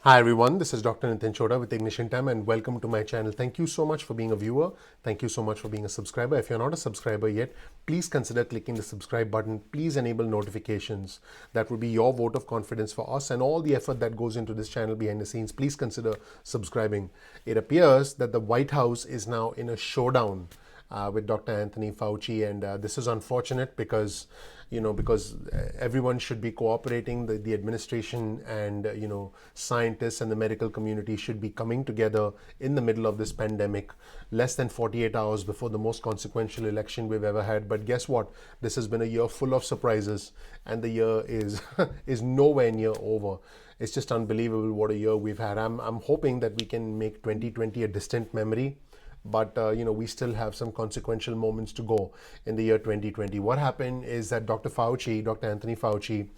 Hi everyone, this is Dr. Chhoda with Ignition Time and welcome to my channel. Thank you so much for being a viewer. Thank you so much for being a subscriber. If you're not a subscriber yet, please consider clicking the subscribe button. Please enable notifications. That would be your vote of confidence for us and all the effort that goes into this channel behind the scenes. Please consider subscribing. It appears that the White House is now in a showdown with Dr. Anthony Fauci, and this is unfortunate because everyone should be cooperating. The administration and scientists and the medical community should be coming together in the middle of this pandemic, less than 48 hours before the most consequential election we've ever had. But guess what? This has been a year full of surprises, and the year is is nowhere near over. It's just unbelievable what a year we've had. I'm hoping that we can make 2020 a distant memory, but we still have some consequential moments to go in the year 2020. What happened is that Dr. Anthony Fauci,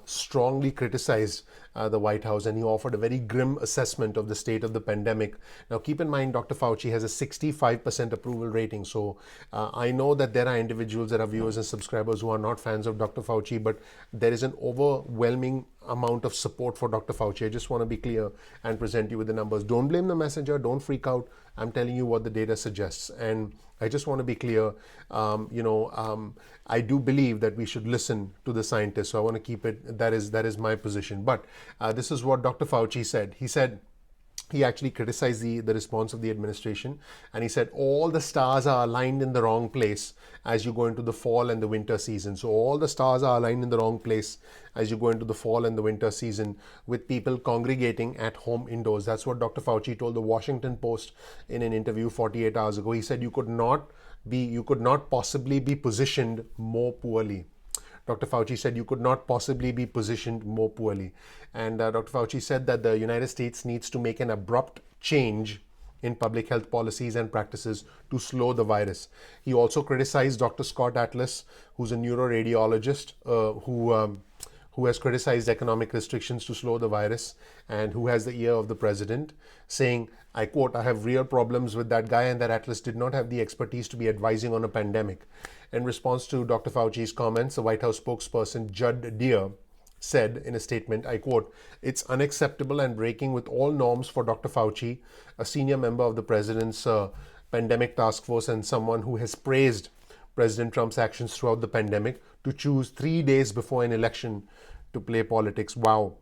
strongly criticized the White House, and he offered a very grim assessment of the state of the pandemic. Now, keep in mind, Dr. Fauci has a 65% approval rating. So I know that there are individuals that are viewers and subscribers who are not fans of Dr. Fauci, but there is an overwhelming amount of support for Dr. Fauci. I just want to be clear and present you with the numbers. Don't blame the messenger. Don't freak out. I'm telling you what the data suggests. And I just want to be clear. I do believe that we should listen to the scientists. So I want to keep it. That is my position. But this is what Dr. Fauci said. He said, he actually criticized the response of the administration, and he said all the stars are aligned in the wrong place as you go into the fall and the winter season. So all the stars are aligned in the wrong place as you go into the fall and the winter season, with people congregating at home indoors. That's what Dr. Fauci told the Washington Post in an interview 48 hours ago. He said you could not possibly be positioned more poorly. Dr. Fauci said you could not possibly be positioned more poorly. And Dr. Fauci said that the United States needs to make an abrupt change in public health policies and practices to slow the virus. He also criticized Dr. Scott Atlas, who's a neuroradiologist who has criticized economic restrictions to slow the virus and who has the ear of the president, saying, I quote, I have real problems with that guy, and that Atlas did not have the expertise to be advising on a pandemic. In response to Dr. Fauci's comments, the White House spokesperson Judd Deere said in a statement, I quote, it's unacceptable and breaking with all norms for Dr. Fauci, a senior member of the president's pandemic task force and someone who has praised President Trump's actions throughout the pandemic, to choose 3 days before an election to play politics. Wow.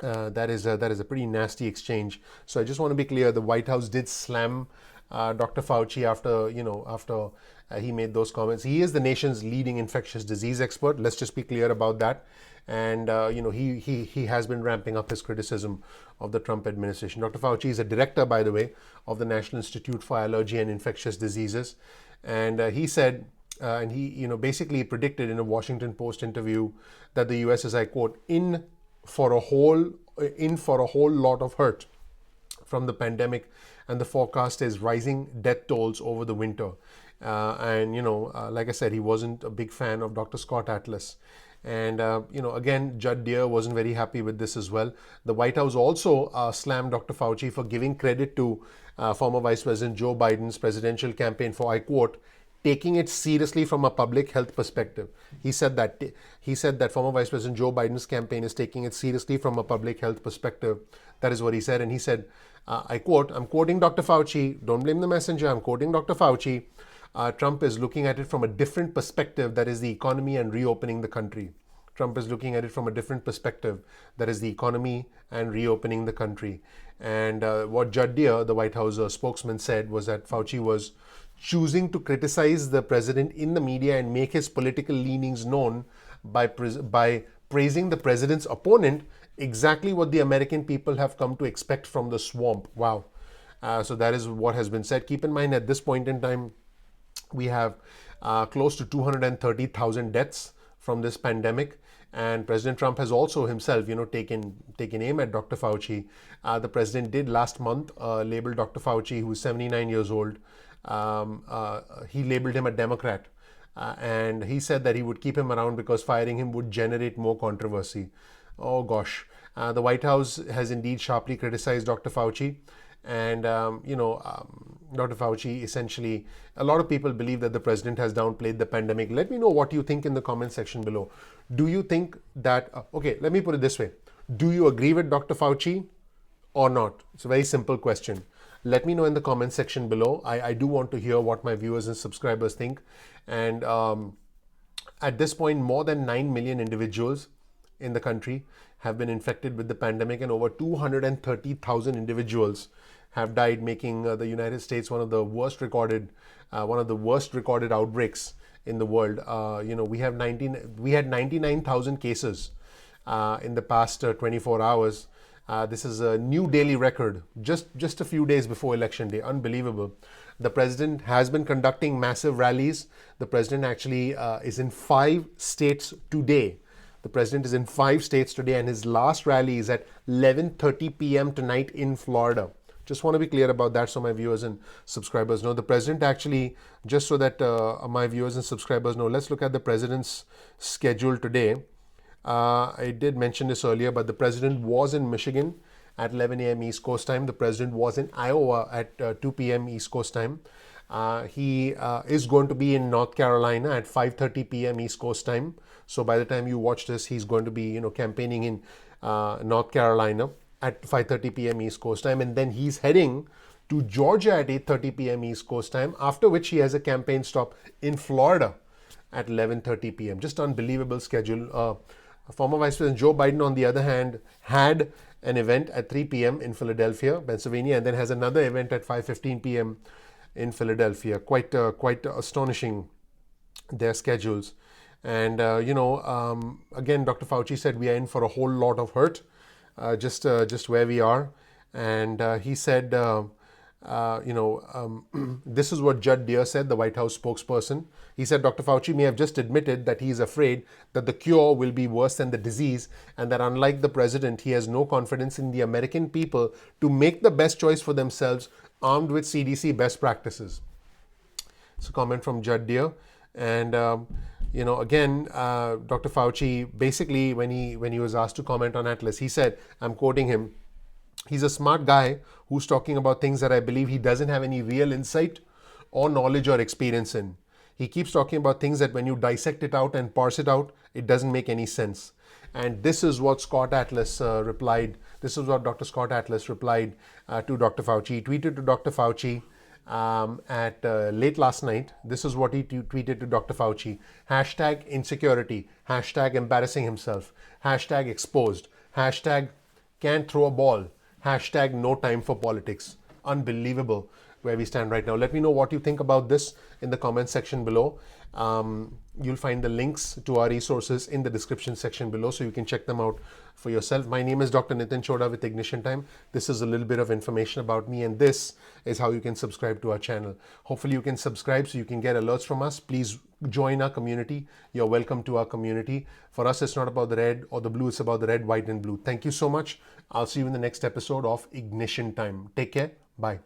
That is a pretty nasty exchange. So I just want to be clear: the White House did slam Dr. Fauci after he made those comments. He is the nation's leading infectious disease expert. Let's just be clear about that. And he has been ramping up his criticism of the Trump administration. Dr. Fauci is a director, by the way, of the National Institute for Allergy and Infectious Diseases, and he said. And he, basically predicted in a Washington Post interview that the U.S. is, I quote, in for a whole lot of hurt from the pandemic, and the forecast is rising death tolls over the winter. Like I said, he wasn't a big fan of Dr. Scott Atlas. And, again, Judd Deere wasn't very happy with this as well. The White House also slammed Dr. Fauci for giving credit to former Vice President Joe Biden's presidential campaign for, I quote, taking it seriously from a public health perspective. He said that former Vice President Joe Biden's campaign is taking it seriously from a public health perspective. That is what he said. And he said, I quote, I'm quoting Dr. Fauci, don't blame the messenger, I'm quoting Dr. Fauci. Trump is looking at it from a different perspective, that is the economy and reopening the country. Trump is looking at it from a different perspective, that is the economy and reopening the country. And what Judd Deere, the White House spokesman, said was that Fauci was choosing to criticize the president in the media and make his political leanings known by praising the president's opponent, exactly what the American people have come to expect from the swamp. Wow. So that is what has been said. Keep in mind, at this point in time, we have close to 230,000 deaths from this pandemic. And President Trump has also himself, taken aim at Dr. Fauci. The president did last month label Dr. Fauci, who is 79 years old. He labeled him a Democrat. And he said that he would keep him around because firing him would generate more controversy. Oh, gosh. The White House has indeed sharply criticized Dr. Fauci. And, Dr. Fauci, essentially, a lot of people believe that the president has downplayed the pandemic. Let me know what you think in the comment section below. Do you think that, okay, let me put it this way. Do you agree with Dr. Fauci or not? It's a very simple question. Let me know in the comment section below. I do want to hear what my viewers and subscribers think. And at this point, more than 9 million individuals in the country have been infected with the pandemic, and over 230,000 individuals have died, making the United States one of the worst recorded outbreaks in the world. We had 99,000 cases in the past 24 hours. This is a new daily record just a few days before election day. Unbelievable. The president has been conducting massive rallies. The president actually is in 5 states today. The president is in 5 states today, and his last rally is at 11:30 p.m. tonight in Florida. Just want to be clear about that so my viewers and subscribers know. The president actually, just so that my viewers and subscribers know, let's look at the president's schedule today. I did mention this earlier, but the president was in Michigan at 11 a.m. East Coast time. The president was in Iowa at 2 p.m. East Coast time. He is going to be in North Carolina at 5:30 p.m. East Coast time. So by the time you watch this, he's going to be, campaigning in North Carolina at 5:30 p.m. East Coast time, and then he's heading to Georgia at 8:30 p.m. East Coast time. After which he has a campaign stop in Florida at 11:30 p.m. Just unbelievable schedule. Former Vice President Joe Biden, on the other hand, had an event at 3 p.m. in Philadelphia, Pennsylvania, and then has another event at 5:15 p.m. in Philadelphia. Quite astonishing, their schedules. And again, Dr. Fauci said we are in for a whole lot of hurt, just where we are. And he said, this is what Judd Deere said, the White House spokesperson. He said Dr. Fauci may have just admitted that he is afraid that the cure will be worse than the disease, and that unlike the president, he has no confidence in the American people to make the best choice for themselves, armed with CDC best practices. It's a comment from Judd Deere. And again, Dr. Fauci, basically, when he was asked to comment on Atlas, he said, I'm quoting him, he's a smart guy who's talking about things that I believe he doesn't have any real insight or knowledge or experience in. He keeps talking about things that when you dissect it out and parse it out, it doesn't make any sense. And this is what Scott Atlas replied. This is what Dr. Scott Atlas replied to Dr. Fauci. He tweeted to Dr. Fauci at late last night. This is what he tweeted to Dr. Fauci. Hashtag insecurity. Hashtag embarrassing himself. Hashtag exposed. Hashtag can't throw a ball. Hashtag no time for politics. Unbelievable where we stand right now. Let me know what you think about this in the comment section below. You'll find the links to our resources in the description section below, so you can check them out for yourself. My name is Dr. Nitin Chhoda with Ignition Time. This is a little bit of information about me, and this is how you can subscribe to our channel. Hopefully you can subscribe so you can get alerts from us. Please join our community. You're welcome to our community. For us, it's not about the red or the blue, it's about the red, white, and blue. Thank you so much. I'll see you in the next episode of Ignition Time. Take care. Bye.